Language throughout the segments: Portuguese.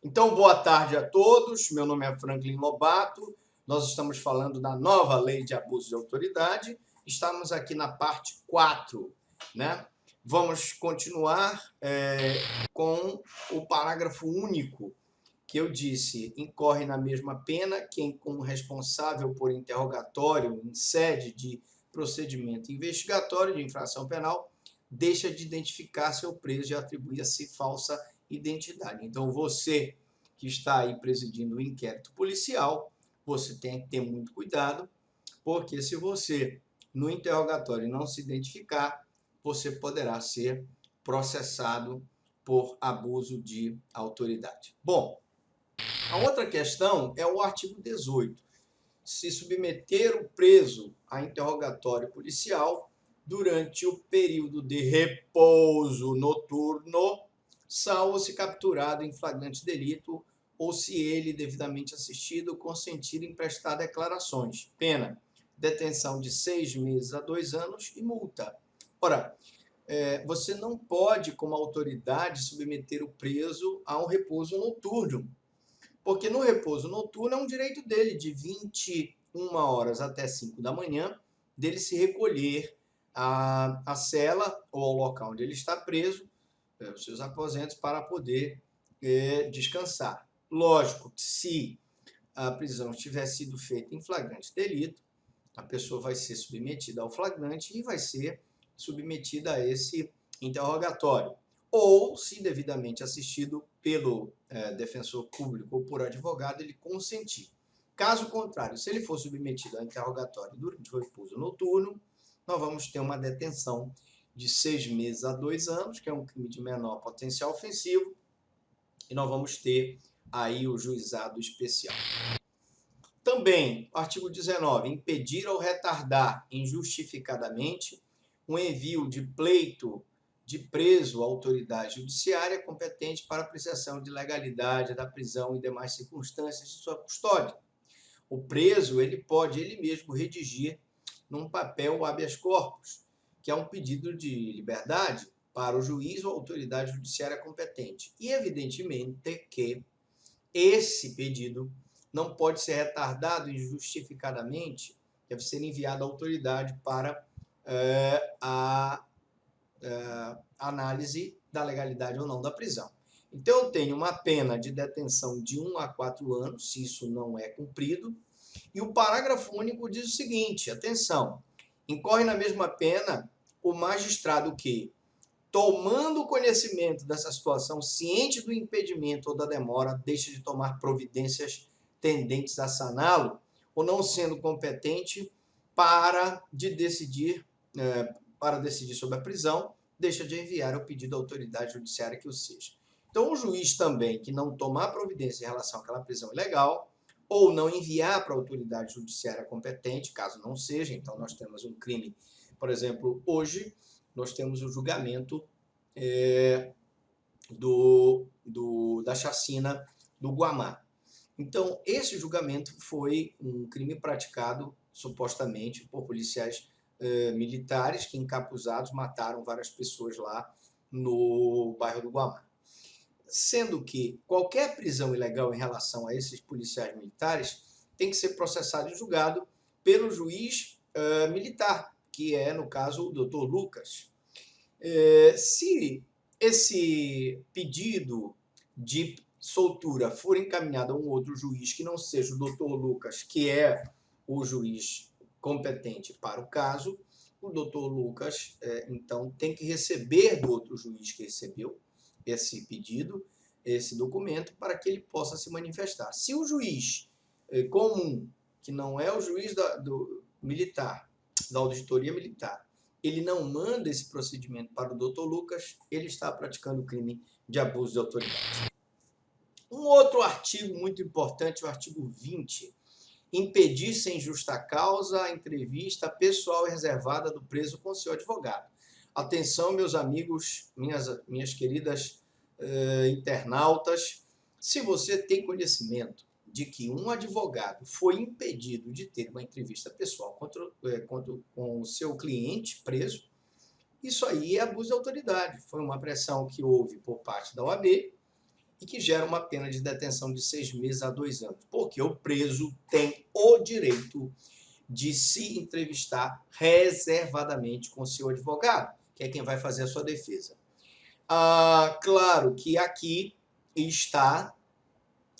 Então, boa tarde a todos. Meu nome é Franklin Lobato. Nós estamos falando da nova lei de abuso de autoridade. Estamos aqui na parte 4, né? Vamos continuar com o parágrafo único que eu disse: incorre na mesma pena quem, como responsável por interrogatório em sede de procedimento investigatório de infração penal, deixa de identificar seu preso e atribui-se falsa identidade. Então, você que está aí presidindo o inquérito policial, você tem que ter muito cuidado, porque se você, no interrogatório, não se identificar, você poderá ser processado por abuso de autoridade. Bom, a outra questão é o artigo 18. Se submeter o preso a interrogatório policial durante o período de repouso noturno, salvo se capturado em flagrante delito ou se ele, devidamente assistido, consentir em prestar declarações. Pena: detenção de 6 meses a 2 anos e multa. Ora, você não pode, como autoridade, submeter o preso a um repouso noturno, porque no repouso noturno é um direito dele, de 21 horas até 5 da manhã, dele se recolher à cela ou ao local onde ele está preso, os seus aposentos, para poder descansar. Lógico que se a prisão tiver sido feita em flagrante delito, a pessoa vai ser submetida ao flagrante e vai ser submetida a esse interrogatório. Ou, se devidamente assistido pelo defensor público ou por advogado, ele consentir. Caso contrário, se ele for submetido a interrogatório durante o repouso noturno, nós vamos ter uma detenção de 6 meses a 2 anos, que é um crime de menor potencial ofensivo, e nós vamos ter aí o juizado especial. Também, artigo 19, impedir ou retardar injustificadamente o envio de pleito de preso à autoridade judiciária competente para apreciação de legalidade da prisão e demais circunstâncias de sua custódia. O preso, ele pode ele mesmo redigir num papel habeas corpus, que é um pedido de liberdade para o juiz ou autoridade judiciária competente. E, evidentemente, que esse pedido não pode ser retardado injustificadamente, deve ser enviado à autoridade para a análise da legalidade ou não da prisão. Então, eu tenho uma pena de detenção de 1 a 4 anos, se isso não é cumprido, e o parágrafo único diz o seguinte: atenção, incorre na mesma pena o magistrado que, tomando conhecimento dessa situação, ciente do impedimento ou da demora, deixa de tomar providências tendentes a saná-lo, ou não sendo competente para decidir sobre a prisão, deixa de enviar o pedido à autoridade judiciária que o seja. Então, o juiz também que não tomar providência em relação àquela prisão ilegal, ou não enviar para a autoridade judiciária competente, caso não seja, então nós temos um crime, por exemplo, hoje nós temos o julgamento da chacina do Guamá. Então, esse julgamento foi um crime praticado, supostamente, por policiais militares que, encapuzados, mataram várias pessoas lá no bairro do Guamá. Sendo que qualquer prisão ilegal em relação a esses policiais militares tem que ser processado e julgado pelo juiz militar, que é, no caso, o doutor Lucas. Se esse pedido de soltura for encaminhado a um outro juiz que não seja o doutor Lucas, que é o juiz competente para o caso, o doutor Lucas, então, tem que receber do outro juiz que recebeu esse pedido, esse documento, para que ele possa se manifestar. Se o juiz comum, que não é o juiz do militar, da auditoria militar, ele não manda esse procedimento para o doutor Lucas, ele está praticando crime de abuso de autoridade. Um outro artigo muito importante, o artigo 20, impedir sem justa causa a entrevista pessoal e reservada do preso com seu advogado. Atenção, meus amigos, minhas queridas internautas, se você tem conhecimento de que um advogado foi impedido de ter uma entrevista pessoal com o seu cliente preso, isso aí é abuso de autoridade. Foi uma pressão que houve por parte da OAB e que gera uma pena de detenção de 6 meses a 2 anos, porque o preso tem o direito de se entrevistar reservadamente com seu advogado, que é quem vai fazer a sua defesa. Claro que aqui está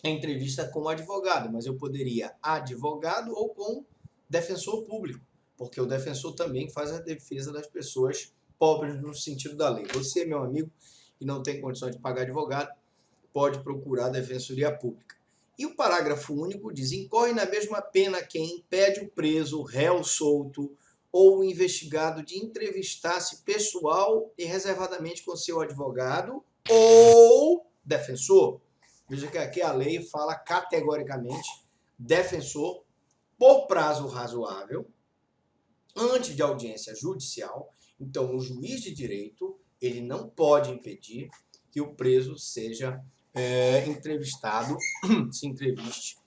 a entrevista com o advogado, mas eu poderia advogado ou com defensor público, porque o defensor também faz a defesa das pessoas pobres no sentido da lei. Você, meu amigo, que não tem condições de pagar advogado, pode procurar a defensoria pública. E o parágrafo único diz: incorre na mesma pena quem impede o preso, o réu solto ou o investigado de entrevistar-se pessoal e reservadamente com seu advogado ou defensor. Veja que aqui a lei fala categoricamente defensor por prazo razoável, antes de audiência judicial. Então, o juiz de direito ele não pode impedir que o preso seja entrevistado, se entreviste,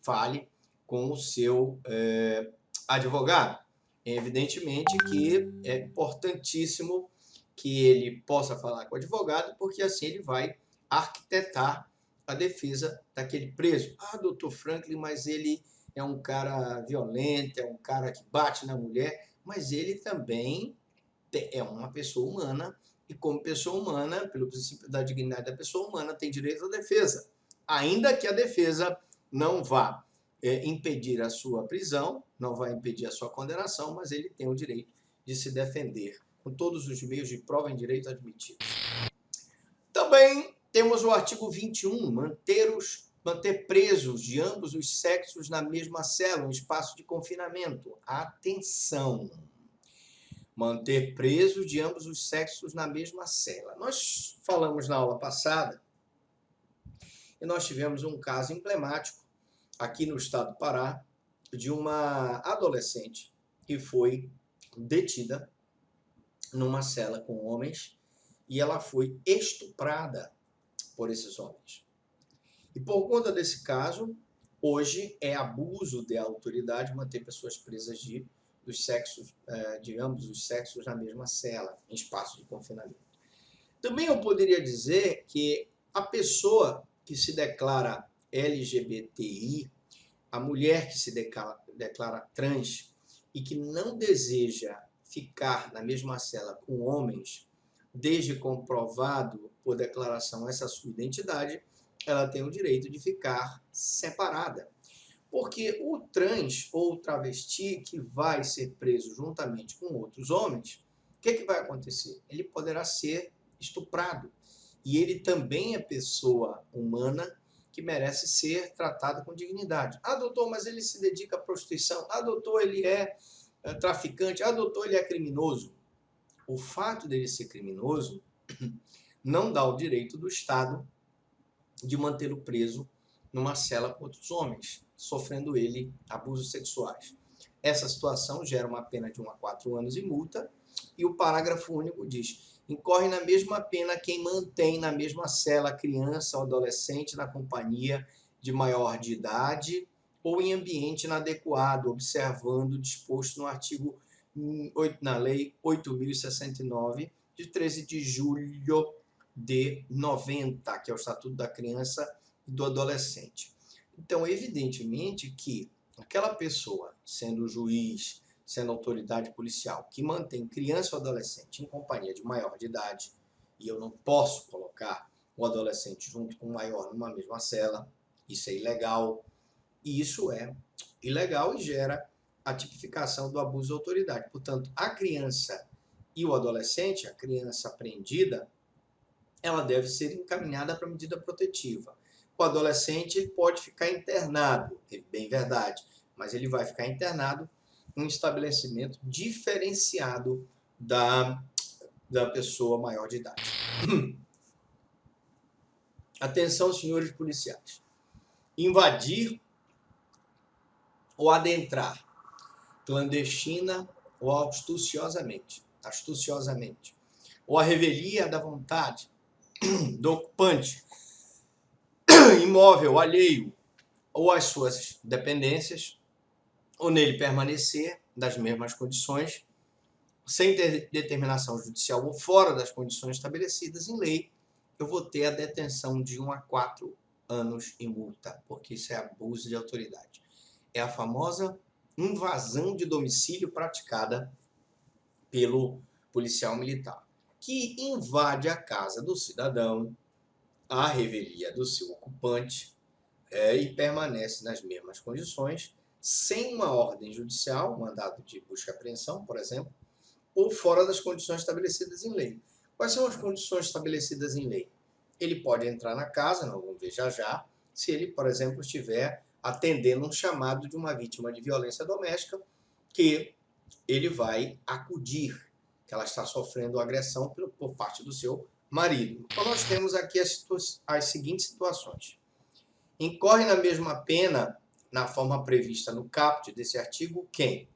fale com o seu advogado. Evidentemente que é importantíssimo que ele possa falar com o advogado, porque assim ele vai arquitetar a defesa daquele preso. Doutor Franklin, mas ele é um cara violento, é um cara que bate na mulher, mas ele também é uma pessoa humana e, como pessoa humana, pelo princípio da dignidade da pessoa humana, tem direito à defesa. Ainda que a defesa não vá impedir a sua prisão, não vai impedir a sua condenação, mas ele tem o direito de se defender com todos os meios de prova em direito admitidos. Também temos o artigo 21, manter presos de ambos os sexos na mesma cela, um espaço de confinamento. Atenção! Manter presos de ambos os sexos na mesma cela. Nós falamos na aula passada e nós tivemos um caso emblemático aqui no estado do Pará de uma adolescente que foi detida numa cela com homens e ela foi estuprada por esses homens. E por conta desse caso, hoje é abuso de autoridade manter pessoas presas de ambos os sexos na mesma cela, em espaço de confinamento. Também eu poderia dizer que a pessoa que se declara LGBTI, a mulher que se declara trans e que não deseja ficar na mesma cela com homens, desde comprovado por declaração essa sua identidade, ela tem o direito de ficar separada. Porque o trans ou o travesti que vai ser preso juntamente com outros homens, o que vai acontecer? Ele poderá ser estuprado. E ele também é pessoa humana que merece ser tratado com dignidade. Doutor, mas ele se dedica à prostituição. Doutor, ele é traficante. Doutor, ele é criminoso. O fato dele ser criminoso não dá o direito do Estado de mantê-lo preso numa cela com outros homens, sofrendo ele abusos sexuais. Essa situação gera uma pena de 1 a 4 anos e multa, e o parágrafo único diz: incorre na mesma pena quem mantém na mesma cela criança ou adolescente na companhia de maior de idade ou em ambiente inadequado, observando o disposto no artigo 8, na Lei 8.069, de 13 de julho de 90, que é o Estatuto da Criança e do Adolescente. Então, evidentemente que aquela pessoa, sendo juiz, sendo autoridade policial, que mantém criança ou adolescente em companhia de maior de idade, e eu não posso colocar o adolescente junto com o maior numa mesma cela, isso é ilegal, e isso é ilegal e gera a tipificação do abuso de autoridade. Portanto, a criança e o adolescente, a criança apreendida, ela deve ser encaminhada para medida protetiva. O adolescente ele pode ficar internado, é bem verdade, mas ele vai ficar internado em um estabelecimento diferenciado da pessoa maior de idade. Atenção, senhores policiais. Invadir ou adentrar clandestina ou astuciosamente, ou a revelia da vontade do ocupante, imóvel alheio ou as suas dependências, ou nele permanecer das mesmas condições, sem ter determinação judicial ou fora das condições estabelecidas em lei, eu vou ter a detenção de 1 a 4 anos e multa, porque isso é abuso de autoridade. É a famosa invasão de domicílio praticada pelo policial militar, que invade a casa do cidadão, à revelia do seu ocupante, e permanece nas mesmas condições, sem uma ordem judicial, mandado de busca e apreensão, por exemplo, ou fora das condições estabelecidas em lei. Quais são as condições estabelecidas em lei? Ele pode entrar na casa, nós vamos ver já já, se ele, por exemplo, estiver atendendo um chamado de uma vítima de violência doméstica, que ele vai acudir, que ela está sofrendo agressão por parte do seu marido. Então nós temos aqui as seguintes situações. Incorre na mesma pena, na forma prevista no caput desse artigo, quem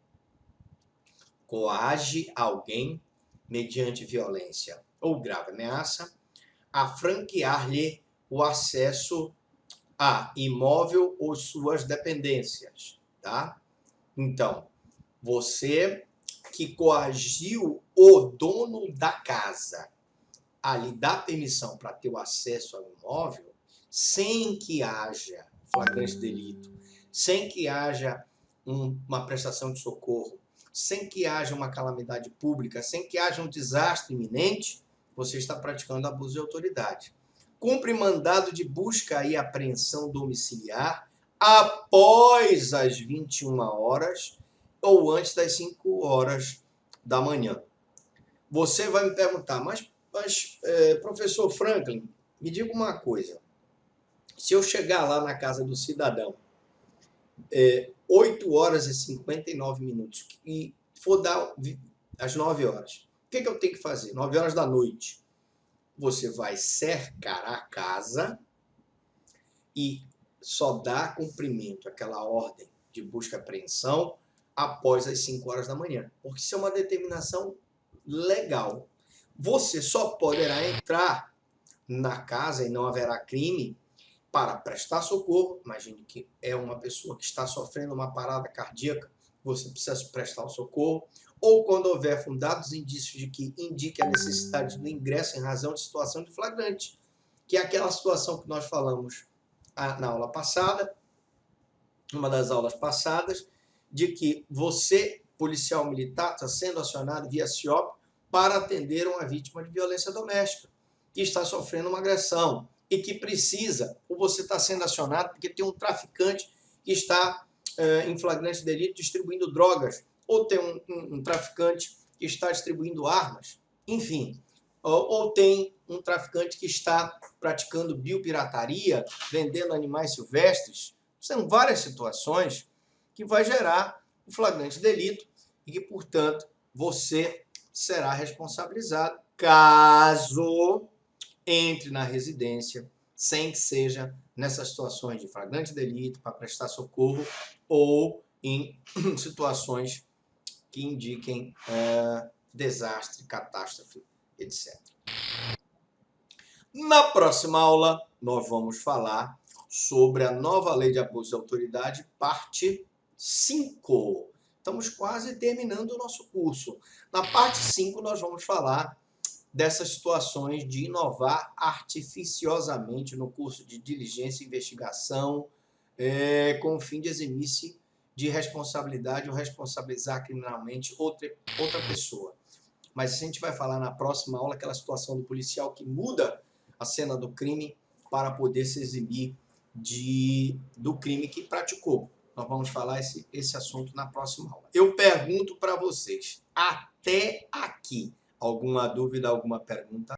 coage alguém mediante violência ou grave ameaça a franquear-lhe o acesso a imóvel ou suas dependências, tá? Então, você que coagiu o dono da casa a lhe dar permissão para ter o acesso ao imóvel, sem que haja flagrante delito, sem que haja uma prestação de socorro, sem que haja uma calamidade pública, sem que haja um desastre iminente, você está praticando abuso de autoridade. Cumpre mandado de busca e apreensão domiciliar após as 21 horas ou antes das 5 horas da manhã. Você vai me perguntar, mas professor Franklin, me diga uma coisa. Se eu chegar lá na casa do cidadão, 8 horas e 59 minutos, e for dar às 9 horas, o que eu tenho que fazer? 9 horas da noite. Você vai cercar a casa e só dá cumprimento àquela ordem de busca e apreensão após as 5 horas da manhã. Porque isso é uma determinação legal. Você só poderá entrar na casa e não haverá crime para prestar socorro. Imagine que é uma pessoa que está sofrendo uma parada cardíaca, você precisa prestar o socorro, ou quando houver fundados indícios de que indique a necessidade do ingresso em razão de situação de flagrante, que é aquela situação que nós falamos na aula passada, uma das aulas passadas, de que você, policial militar, está sendo acionado via CIOP para atender uma vítima de violência doméstica, que está sofrendo uma agressão e que precisa, ou você está sendo acionado porque tem um traficante que está em flagrante delito distribuindo drogas, ou tem um traficante que está distribuindo armas, enfim, ou tem um traficante que está praticando biopirataria, vendendo animais silvestres. São várias situações que vai gerar um flagrante delito e que, portanto, você será responsabilizado caso entre na residência sem que seja nessas situações de flagrante delito para prestar socorro ou em situações que indiquem desastre, catástrofe, etc. Na próxima aula, nós vamos falar sobre a nova Lei de Abuso de Autoridade, parte 5. Estamos quase terminando o nosso curso. Na parte 5, nós vamos falar dessas situações de inovar artificiosamente no curso de diligência e investigação, com o fim de eximir-se de responsabilidade ou responsabilizar criminalmente outra pessoa. Mas a gente vai falar na próxima aula aquela situação do policial que muda a cena do crime para poder se eximir do crime que praticou. Nós vamos falar esse assunto na próxima aula. Eu pergunto para vocês, até aqui, alguma dúvida, alguma pergunta?